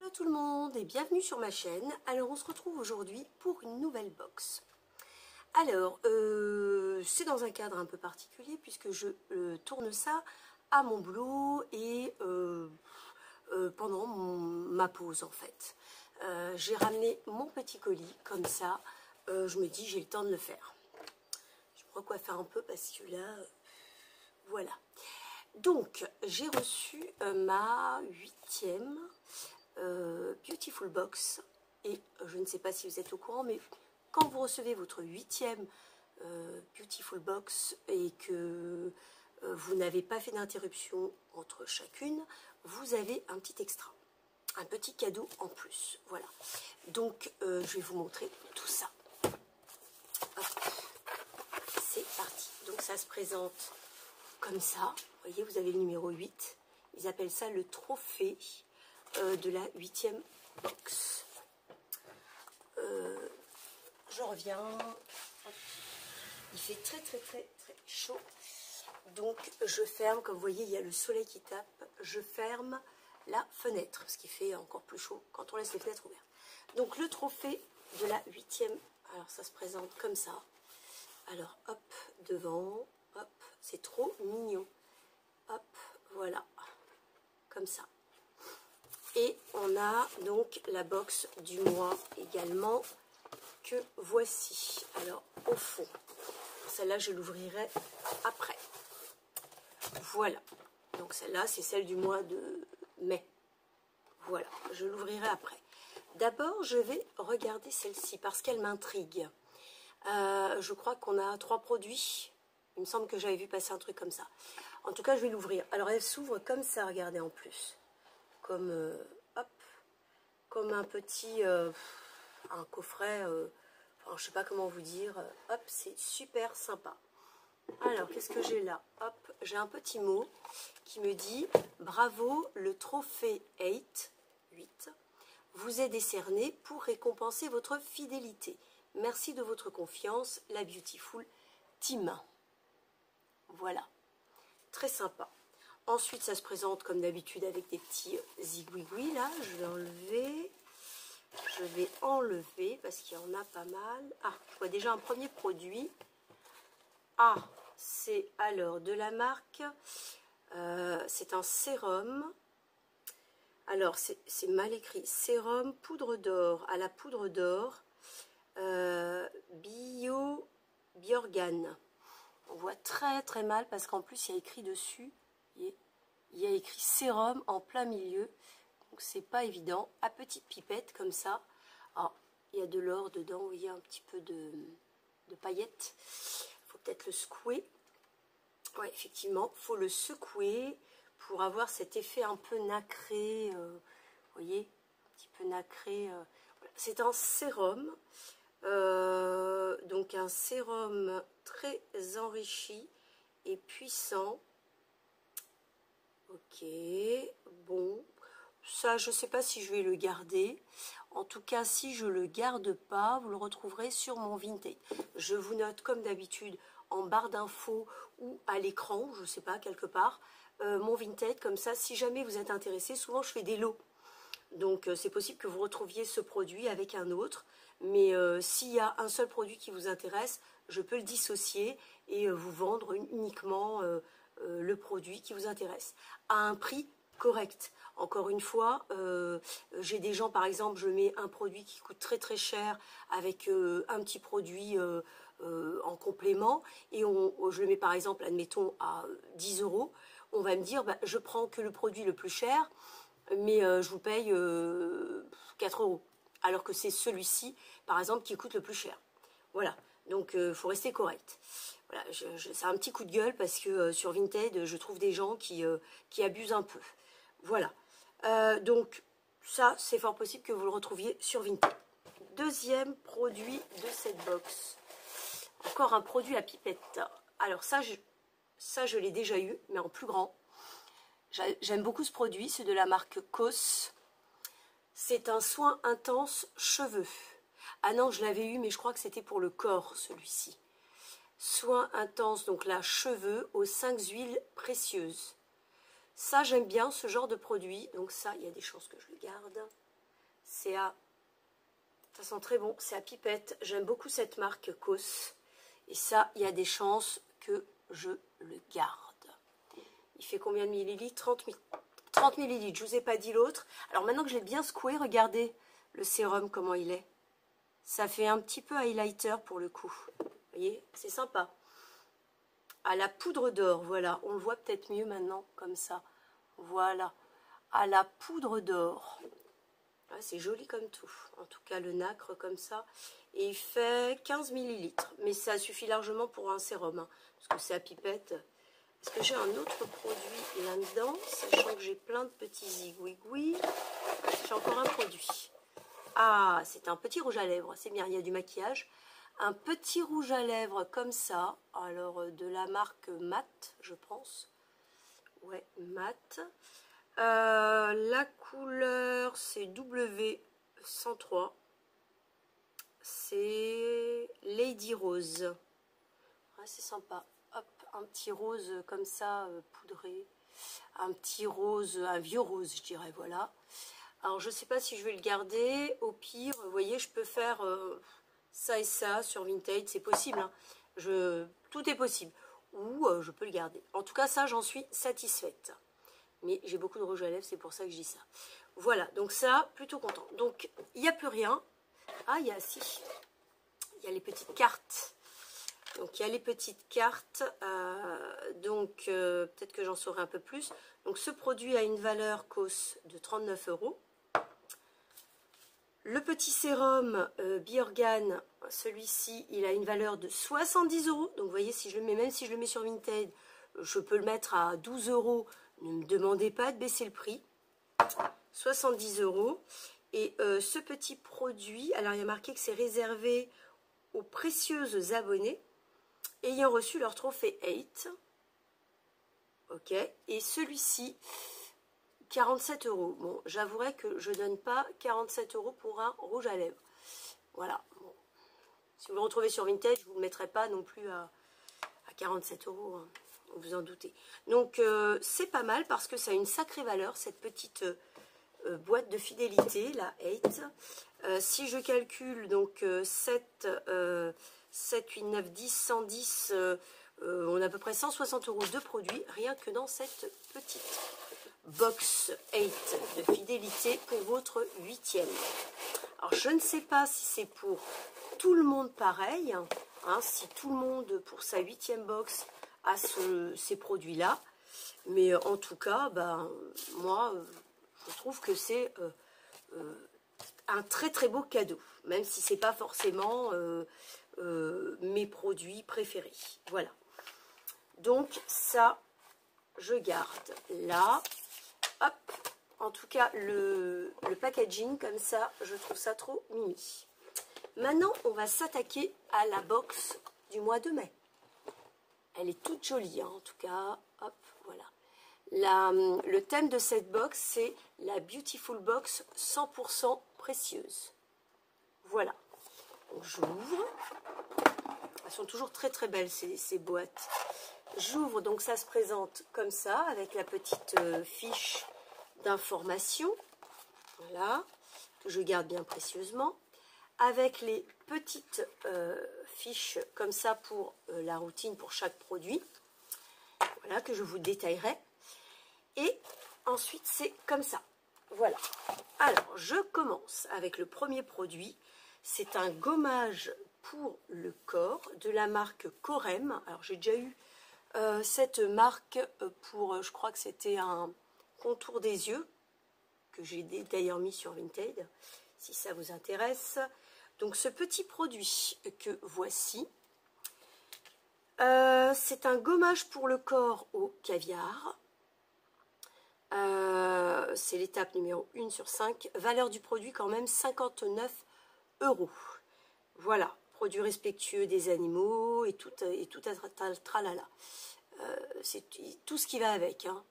à tout le monde et bienvenue sur ma chaîne. Alors on se retrouve aujourd'hui pour une nouvelle box. Alors c'est dans un cadre un peu particulier puisque je tourne ça à mon boulot et pendant ma pause en fait. J'ai ramené mon petit colis comme ça, je me dis j'ai le temps de le faire. Je me recoiffe un peu parce que là, voilà. Donc j'ai reçu ma 8e Beautiful Box et je ne sais pas si vous êtes au courant, mais quand vous recevez votre 8e Beautiful Box et que vous n'avez pas fait d'interruption entre chacune, vous avez un petit extra, un petit cadeau en plus. Voilà, donc je vais vous montrer tout ça. C'est parti. Donc ça se présente comme ça. Vous voyez, vous avez le numéro 8. Ils appellent ça le trophée de la 8e box. Je reviens. Il fait très chaud. Donc je ferme, comme vous voyez, il y a le soleil qui tape. Je ferme la fenêtre, ce qui fait encore plus chaud quand on laisse les fenêtres ouvertes. Donc le trophée de la 8e, alors ça se présente comme ça. Alors hop, devant, hop, c'est trop mignon. Hop, voilà, comme ça. Et on a donc la box du mois également, que voici. Alors, au fond, celle-là, je l'ouvrirai après. Voilà. Donc, celle-là, c'est celle du mois de mai. Voilà, je l'ouvrirai après. D'abord, je vais regarder celle-ci parce qu'elle m'intrigue. Je crois qu'on a 3 produits. Il me semble que j'avais vu passer un truc comme ça. En tout cas, je vais l'ouvrir. Alors, elle s'ouvre comme ça, regardez, en plus. Comme, hop, comme un petit, un coffret, enfin, je sais pas comment vous dire. Hop, c'est super sympa. Alors, qu'est-ce que j'ai là? Hop, j'ai un petit mot qui me dit « Bravo, le trophée 8 vous est décerné pour récompenser votre fidélité. Merci de votre confiance, la Beautiful Team. » Voilà, très sympa. Ensuite, ça se présente comme d'habitude avec des petits zigouigouis. Là, je vais enlever parce qu'il y en a pas mal. Ah, je vois déjà un premier produit. Ah, c'est alors de la marque, c'est un sérum. Alors, c'est mal écrit. Sérum poudre d'or, à la poudre d'or, Biorgane. On voit très mal parce qu'en plus, il y a écrit dessus. Il y a écrit sérum en plein milieu. Donc, c'est pas évident. À petite pipette, comme ça. Alors, il y a de l'or dedans. Vous voyez un petit peu de paillettes. Il faut peut-être le secouer. Oui, effectivement, il faut le secouer pour avoir cet effet un peu nacré. Vous voyez, un petit peu nacré. Voilà. C'est un sérum. Donc, un sérum très enrichi et puissant. Ok, bon, ça je ne sais pas si je vais le garder. En tout cas, si je ne le garde pas, vous le retrouverez sur mon Vinted. Je vous note comme d'habitude en barre d'infos ou à l'écran, je ne sais pas, quelque part, mon Vinted. Comme ça, si jamais vous êtes intéressé, souvent je fais des lots. Donc c'est possible que vous retrouviez ce produit avec un autre. Mais s'il y a un seul produit qui vous intéresse, je peux le dissocier et vous vendre uniquement le produit qui vous intéresse à un prix correct. Encore une fois, j'ai des gens, par exemple, je mets un produit qui coûte très cher avec un petit produit en complément et je le mets par exemple, admettons, à 10 €. On va me dire, bah, je prends que le produit le plus cher, mais je vous paye 4 €. Alors que c'est celui-ci, par exemple, qui coûte le plus cher. Voilà, donc il faut rester correct. Voilà, c'est un petit coup de gueule parce que sur Vinted, je trouve des gens qui abusent un peu. Voilà, donc ça, c'est fort possible que vous le retrouviez sur Vinted. Deuxième produit de cette box. Encore un produit à pipette. Alors ça, je l'ai déjà eu, mais en plus grand. J'aime beaucoup ce produit, c'est de la marque COS. C'est un soin intense cheveux. Ah non, je l'avais eu, mais je crois que c'était pour le corps, celui-ci. Soin intense, donc là, cheveux aux 5 huiles précieuses. Ça, j'aime bien ce genre de produit. Donc ça, il y a des chances que je le garde. C'est à... Ça sent très bon, c'est à pipette. J'aime beaucoup cette marque Cos. Et ça, il y a des chances que je le garde. Il fait combien de millilitres? 30 millilitres, je ne vous ai pas dit l'autre. Alors maintenant que je l'ai bien secoué, regardez le sérum, comment il est. Ça fait un petit peu highlighter pour le coup. Vous voyez, c'est sympa. À la poudre d'or, voilà. On le voit peut-être mieux maintenant, comme ça. Voilà. À la poudre d'or. Ouais, c'est joli comme tout. En tout cas, le nacre comme ça. Et il fait 15 millilitres. Mais ça suffit largement pour un sérum. Hein, parce que c'est à pipette. Est-ce que j'ai un autre produit là-dedans? Sachant que j'ai plein de petits zigouigouis. J'ai encore un produit. Ah, c'est un petit rouge à lèvres. C'est bien, il y a du maquillage. Un petit rouge à lèvres comme ça. Alors, de la marque Matte, je pense. Ouais, Matte. La couleur, c'est W103. C'est Lady Rose. Ah, c'est sympa. Hop, un petit rose comme ça, poudré. Un petit rose, un vieux rose, je dirais, voilà. Alors, je ne sais pas si je vais le garder. Au pire, vous voyez, je peux faire ça et ça sur Vinted. C'est possible. Hein. Tout est possible. Ou je peux le garder. En tout cas, ça, j'en suis satisfaite. Mais j'ai beaucoup de rouge à lèvres, c'est pour ça que je dis ça. Voilà, donc ça, plutôt content. Donc, il n'y a plus rien. Ah, il y a, si. Il y a les petites cartes. Donc, il y a les petites cartes. Peut-être que j'en saurai un peu plus. Donc, ce produit a une valeur COS de 39 €. Le petit sérum Biorgan, celui-ci, il a une valeur de 70 €. Donc, vous voyez, si je le mets, même si je le mets sur Vinted, je peux le mettre à 12 €. Ne me demandez pas de baisser le prix. 70 €. Et ce petit produit, alors il y a marqué que c'est réservé aux précieuses abonnés ayant reçu leur trophée 8. Ok. Et celui-ci, 47 €. Bon, j'avouerai que je ne donne pas 47 € pour un rouge à lèvres. Voilà. Bon. Si vous le retrouvez sur Vinted, je ne vous le mettrai pas non plus à 47 €. Hein. Vous en doutez. Donc, c'est pas mal parce que ça a une sacrée valeur, cette petite boîte de fidélité, la 8. Si je calcule, donc 7, 8, 9, 10, 110, on a à peu près 160 € de produits, rien que dans cette petite box 8 de fidélité pour votre 8e. Alors, je ne sais pas si c'est pour tout le monde pareil, hein, si tout le monde, pour sa 8e box, a ces produits-là. Mais en tout cas, ben, moi, je trouve que c'est un très très beau cadeau, même si c'est pas forcément mes produits préférés. Voilà. Donc ça, je garde là. Hop. En tout cas, le packaging comme ça, je trouve ça trop mimi. Maintenant, on va s'attaquer à la box du mois de mai. Elle est toute jolie, hein, en tout cas. Hop, voilà. Le thème de cette box, c'est la Beautiful Box 100% précieuse. Voilà. Donc, j'ouvre. Elles sont toujours très très belles, ces boîtes. J'ouvre, donc ça se présente comme ça, avec la petite fiche d'information. Voilà. Que je garde bien précieusement. Avec les petites fiches comme ça pour la routine pour chaque produit. Voilà, que je vous détaillerai. Et ensuite, c'est comme ça. Voilà. Alors, je commence avec le premier produit. C'est un gommage pour le corps de la marque Corem. Alors, j'ai déjà eu cette marque pour, je crois que c'était un contour des yeux, que j'ai d'ailleurs mis sur Vinted, si ça vous intéresse. Donc, ce petit produit que voici, c'est un gommage pour le corps au caviar. C'est l'étape numéro 1 sur 5. Valeur du produit quand même 59 €. Voilà, produit respectueux des animaux et tout un tralala. C'est tout ce qui va avec. Hein.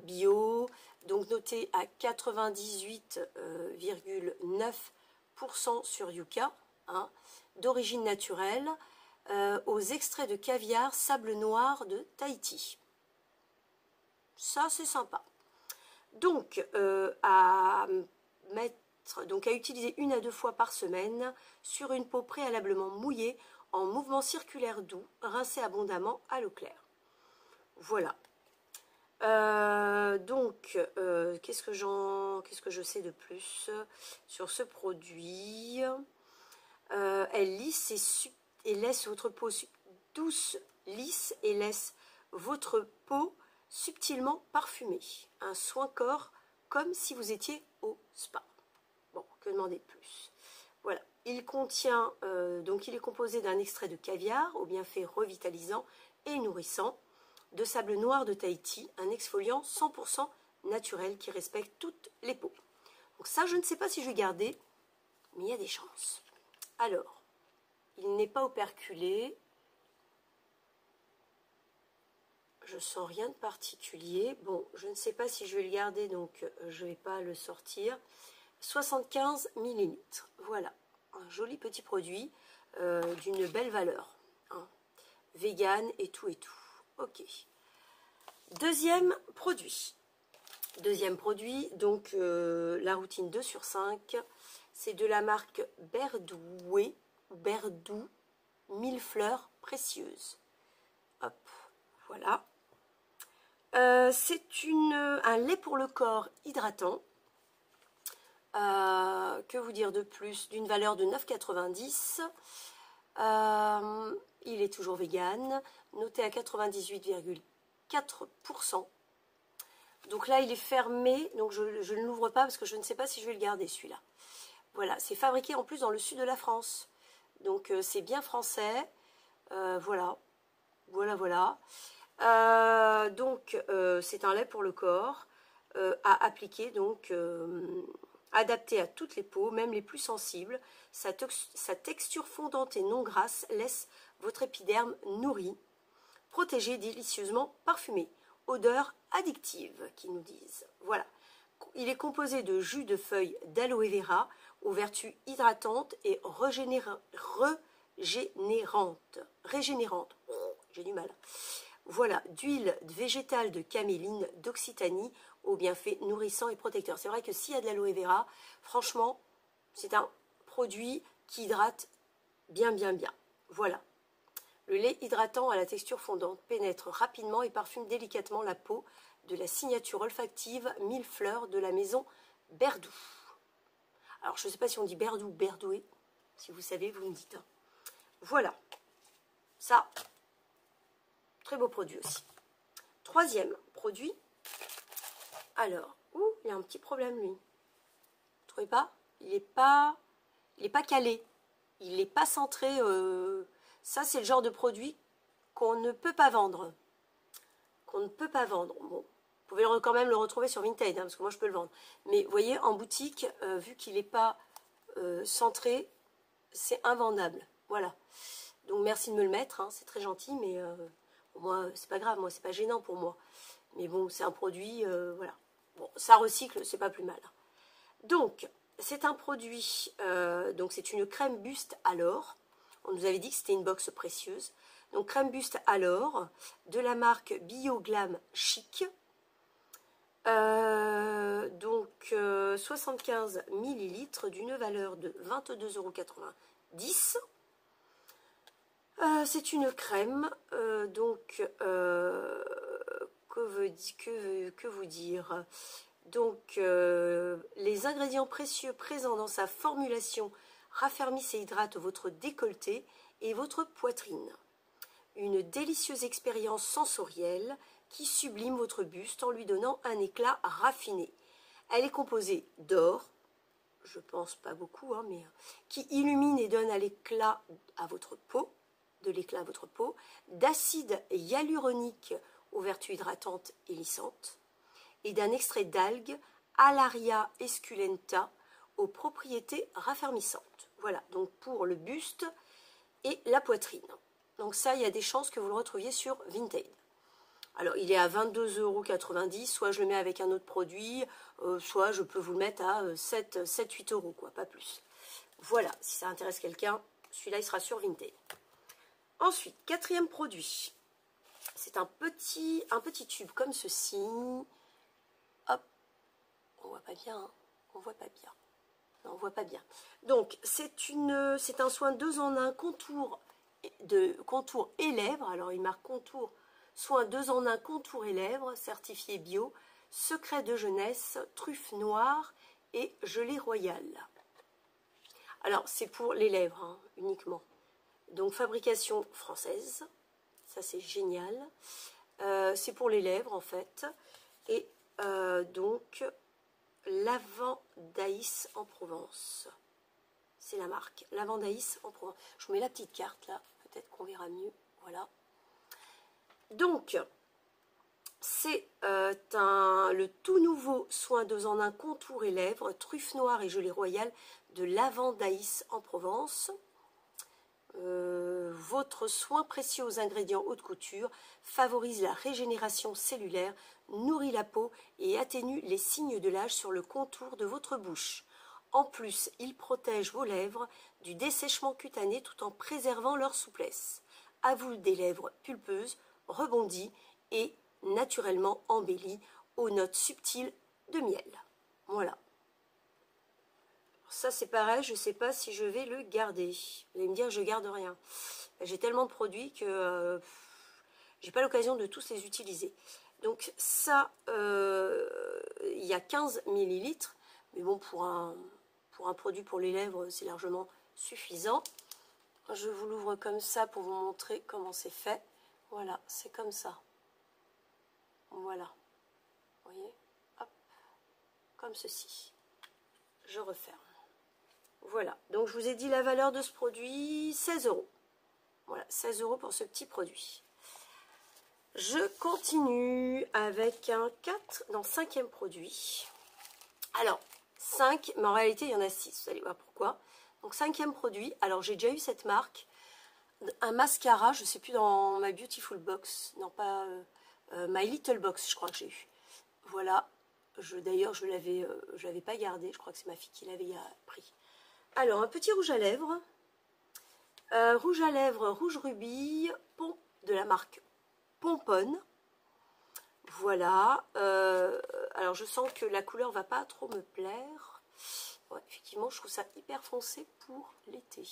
Bio, donc noté à 98,9% sur Yuka, hein, d'origine naturelle, aux extraits de caviar sable noir de Tahiti. Ça, c'est sympa. Donc, à mettre donc à utiliser 1 à 2 fois par semaine sur une peau préalablement mouillée en mouvement circulaire doux, rincé abondamment à l'eau claire. Voilà. Qu'est-ce que je sais de plus sur ce produit? Elle lisse et laisse votre peau douce, lisse et laisse votre peau subtilement parfumée. Un soin corps comme si vous étiez au spa. Bon, que demander de plus? Voilà. Il contient, donc il est composé d'un extrait de caviar aux bienfaits revitalisants et nourrissants, de sable noir de Tahiti, un exfoliant 100% naturel qui respecte toutes les peaux. Donc ça, je ne sais pas si je vais garder, mais il y a des chances. Alors, il n'est pas operculé. Je sens rien de particulier. Bon, je ne sais pas si je vais le garder, donc je ne vais pas le sortir. 75 ml. Voilà, un joli petit produit d'une belle valeur. Hein. Vegan et tout et tout. Ok. Deuxième produit. Donc la routine 2 sur 5. C'est de la marque Berdoué, Berdou, 1000 fleurs précieuses. Hop, voilà. C'est un lait pour le corps hydratant. Que vous dire de plus? D'une valeur de 9,90 €. Il est toujours vegan, noté à 98,4%. Donc là, il est fermé, donc je ne l'ouvre pas parce que je ne sais pas si je vais le garder celui-là. Voilà, c'est fabriqué en plus dans le sud de la France. Donc c'est bien français. Voilà. C'est un lait pour le corps à appliquer, donc adapté à toutes les peaux, même les plus sensibles. Sa texture fondante et non grasse laisse votre épiderme nourri, protégé, délicieusement parfumé. Odeur addictive, qui nous disent. Voilà. Il est composé de jus de feuilles d'aloe vera aux vertus hydratantes et régénérantes. Oh, j'ai du mal. Voilà, d'huile végétale de caméline d'Occitanie aux bienfaits nourrissants et protecteurs. C'est vrai que s'il y a de l'aloe vera, franchement, c'est un produit qui hydrate bien. Voilà. Le lait hydratant à la texture fondante pénètre rapidement et parfume délicatement la peau de la signature olfactive 1000 fleurs de la maison Berdou. Alors, je ne sais pas si on dit Berdou ou Berdoué. Si vous savez, vous me dites. Voilà. Ça, très beau produit aussi. Troisième produit. Alors, il y a un petit problème, lui. Vous ne trouvez pas? Il n'est pas calé. Il n'est pas centré. Ça, c'est le genre de produit qu'on ne peut pas vendre. Bon, vous pouvez quand même le retrouver sur Vinted, hein, parce que moi, je peux le vendre. Mais vous voyez, en boutique, vu qu'il n'est pas centré, c'est invendable. Voilà. Donc, merci de me le mettre. Hein, c'est très gentil, mais moi, c'est pas grave. Moi, c'est pas gênant pour moi. Mais bon, c'est un produit, voilà. Bon, ça recycle, c'est pas plus mal. Donc, c'est un produit, donc c'est une crème buste à l'or. On nous avait dit que c'était une box précieuse. Donc, crème buste à l'or de la marque Bioglam Chic. 75 ml d'une valeur de 22,90 €. C'est une crème, que vous dire? Donc, les ingrédients précieux présents dans sa formulation raffermissent et hydratent votre décolleté et votre poitrine. Une délicieuse expérience sensorielle qui sublime votre buste en lui donnant un éclat raffiné. Elle est composée d'or, je pense pas beaucoup, hein, mais qui illumine et donne de l'éclat à votre peau, d'acide hyaluronique aux vertus hydratantes et lissantes, et d'un extrait d'algues Alaria esculenta aux propriétés raffermissantes. Voilà, donc pour le buste et la poitrine. Donc ça, il y a des chances que vous le retrouviez sur Vinted. Alors, il est à 22,90 €, soit je le mets avec un autre produit, soit je peux vous le mettre à 7-8 €, quoi, pas plus. Voilà, si ça intéresse quelqu'un, celui-là, il sera sur Vinted. Ensuite, quatrième produit. C'est un petit tube comme ceci. Hop, on voit pas bien, hein, on voit pas bien. Non, on voit pas bien. Donc, c'est un soin 2 en 1 contour et lèvres. Alors, il marque contour, soin 2 en 1 contour et lèvres, certifié bio, secret de jeunesse, truffe noire et gelée royale. Alors, c'est pour les lèvres, hein, uniquement. Donc, fabrication française. Ça, c'est génial. C'est pour les lèvres, en fait. Et donc, Lavandaïs en Provence. C'est la marque. Lavandaïs en Provence. Je vous mets la petite carte, là. Peut-être qu'on verra mieux. Voilà. Donc, c'est le tout nouveau soin 2 en 1 contour et lèvres, truffe noire et gelée royale de Lavandaïs en Provence. Votre soin précieux aux ingrédients haute couture favorise la régénération cellulaire, nourrit la peau et atténue les signes de l'âge sur le contour de votre bouche. En plus, il protège vos lèvres du dessèchement cutané tout en préservant leur souplesse. À vous des lèvres pulpeuses, rebondies et naturellement embellies aux notes subtiles de miel. Voilà. Ça, c'est pareil, je ne sais pas si je vais le garder. Vous allez me dire, je garde rien. J'ai tellement de produits que j'ai pas l'occasion de tous les utiliser. Donc ça, il y a 15 ml. Mais bon, pour un produit pour les lèvres, c'est largement suffisant. Je vous l'ouvre comme ça pour vous montrer comment c'est fait. Voilà, c'est comme ça. Voilà. Vous voyez? Hop. Comme ceci. Je referme. Voilà, donc je vous ai dit la valeur de ce produit, 16 €. Voilà, 16 € pour ce petit produit. Je continue avec un 5e produit. Alors, 5, mais en réalité, il y en a 6, vous allez voir pourquoi. Donc, 5e produit, alors j'ai déjà eu cette marque, un mascara, je ne sais plus, dans ma Beautiful Box, non pas My Little Box, je crois que j'ai eu. Voilà, d'ailleurs, je l'avais pas gardé, je crois que c'est ma fille qui l'avait pris. Alors, un petit rouge à lèvres. Rouge rubis de la marque Pomponne. Voilà. Alors, je sens que la couleur va pas trop me plaire. Ouais, effectivement, je trouve ça hyper foncé pour l'été.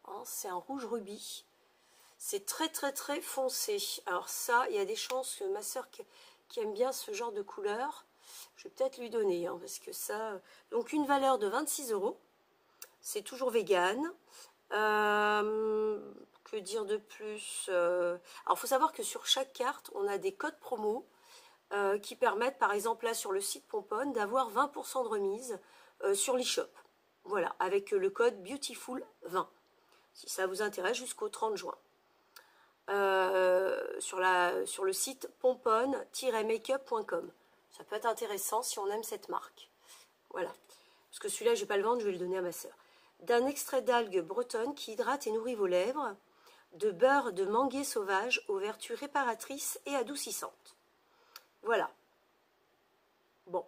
Hein, c'est un rouge rubis. C'est très, très, très foncé. Alors ça, il y a des chances que ma soeur qui aime bien ce genre de couleur, je vais peut-être lui donner. Hein, parce que ça... Donc, une valeur de 26 €. C'est toujours vegan. Que dire de plus? Alors, il faut savoir que sur chaque carte, on a des codes promo qui permettent, par exemple, là, sur le site Pomponne, d'avoir 20% de remise sur l'e-shop. Voilà, avec le code Beautiful20. Si ça vous intéresse, jusqu'au 30 juin. Sur le site pomponne-makeup.com. Ça peut être intéressant si on aime cette marque. Voilà. Parce que celui-là, je ne vais pas le vendre, je vais le donner à ma soeur. D'un extrait d'algues bretonnes qui hydrate et nourrit vos lèvres, de beurre de manguier sauvage aux vertus réparatrices et adoucissantes. Voilà. Bon,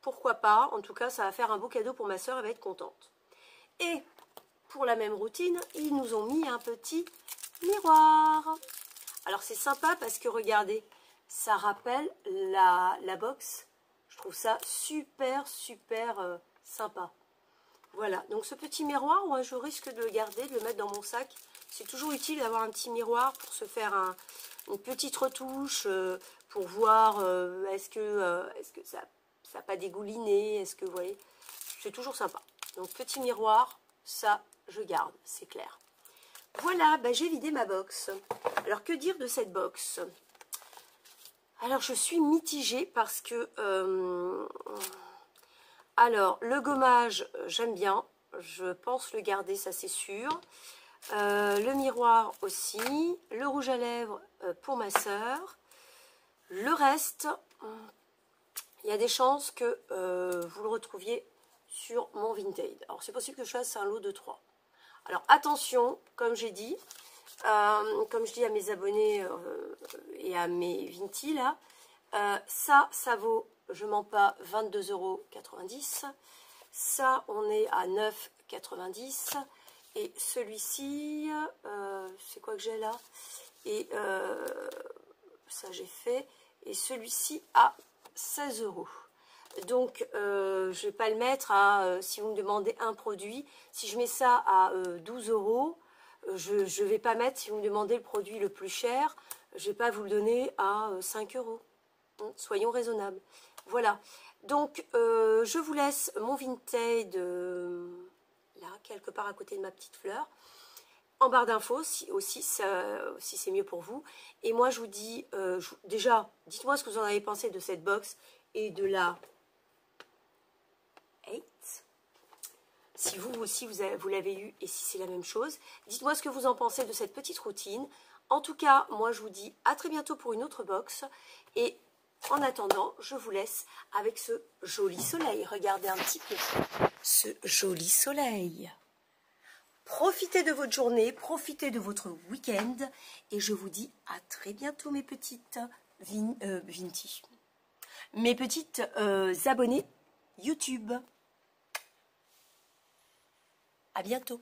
pourquoi pas, en tout cas, ça va faire un beau cadeau pour ma soeur, elle va être contente. Et pour la même routine, ils nous ont mis un petit miroir. Alors, c'est sympa parce que, regardez, ça rappelle la box. Je trouve ça super, super sympa. Voilà, donc ce petit miroir, moi je risque de le garder, de le mettre dans mon sac. C'est toujours utile d'avoir un petit miroir pour se faire une petite retouche, pour voir est-ce que ça n'a pas dégouliné, est-ce que vous voyez, c'est toujours sympa. Donc petit miroir, ça je garde, c'est clair. Voilà, bah, j'ai vidé ma box. Alors que dire de cette box? Alors je suis mitigée parce que... Alors, le gommage, j'aime bien. Je pense le garder, ça c'est sûr. Le miroir aussi. Le rouge à lèvres pour ma soeur. Le reste, il y a des chances que vous le retrouviez sur mon Vinted. Alors, c'est possible que je fasse un lot de 3. Alors, attention, comme j'ai dit, comme je dis à mes abonnés et à mes Vinti, là, ça vaut... Je mens pas, 22,90 €. Ça, on est à 9,90 €. Et celui-ci, c'est quoi que j'ai là? Et ça, j'ai fait. Et celui-ci à 16 €. Donc, je ne vais pas le mettre à, si vous me demandez un produit, si je mets ça à 12 €, je ne vais pas mettre, si vous me demandez le produit le plus cher, je ne vais pas vous le donner à 5 €. Soyons raisonnables. Voilà. Donc, je vous laisse mon Vinted, là, quelque part à côté de ma petite fleur. En barre d'infos, si c'est mieux pour vous. Et moi, je vous dis, déjà, dites-moi ce que vous en avez pensé de cette box et de la 8. Si vous aussi, vous l'avez eu et si c'est la même chose. Dites-moi ce que vous en pensez de cette petite routine. En tout cas, moi, je vous dis à très bientôt pour une autre box. Et en attendant, je vous laisse avec ce joli soleil. Regardez un petit peu ce joli soleil. Profitez de votre journée, profitez de votre week-end et je vous dis à très bientôt mes petites mes petites abonnées YouTube. À bientôt.